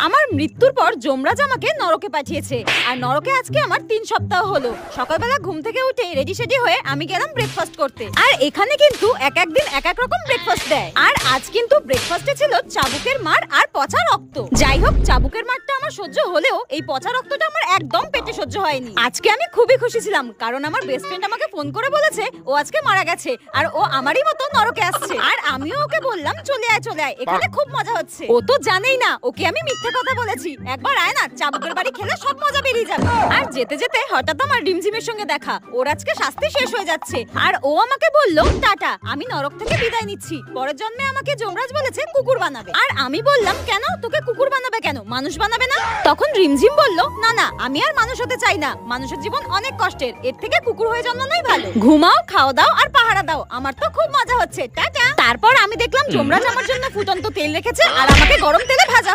আমার মৃত্যুর পর যমরাজ আমাকে নরকে পাঠিয়েছে, আর নরকে আজকে আমার 3 সপ্তাহ হলো। সকালবেলা ঘুম থেকে উঠে রেডি সেডি হয়ে আমি গেলাম ব্রেকফাস্ট করতে। আর এখানে কিন্তু এক এক দিন এক এক রকম ব্রেকফাস্ট দেয়। আর আজ কিন্তু ব্রেকফাস্টে ছিল চাবুকের মার আর পচা রক্ত। যাই হোক, চাবুকের মারটা আমার সহ্য হলেও এই পচা রক্তটা আমার একদম পেটে সহ্য হয়নি। আজকে আমি খুবই খুশি ছিলাম, কারণ আমার বেস্ট ফ্রেন্ড আমাকে ফোন করে বলেছে ও আজকে মারা গেছে, আর ও আমারই মতো নরকে আসছে। আর আমিও ওকে বললাম চলে আয় চলে আয়, এখানে খুব মজা হচ্ছে। ও তো জানেই না ওকে আমি মিথ্যে কথা বলেছি। একবার আয় না, চাবুকের বাড়ি খেলে সব মজা বেরিয়ে যাবে। আর যেতে যেতে হঠাৎ আমার রিমঝিমের সঙ্গে দেখা। ওর আজকে শাস্তি শেষ হয়ে যাচ্ছে, আর ও আমাকে বলল টাটা, আমি নরক থেকে বিদায় নিচ্ছি। পরের জন্মে আমাকে যমরাজ বলেছে কুকুর বানাবে। আর আমি বললাম কেন, তোকে কুকুর বানাবে কেন, মানুষ বানাবে না? তখন রিমঝিম বলল না না, আমি আর মানুষ হতে চাই না, মানুষের জীবন অনেক কষ্টের, এর থেকে কুকুর হয়ে জন্মানোই ভালো। ঘুমাও, খাওয়া দাও আর পাহারা দাও, আমার তো খুব মজা হচ্ছে, টাটা। তারপর আমি দেখলাম যমরাজ আমার জন্য ফুটন্ত তেল রেখেছে আর আমাকে গরম তেলে ভাজা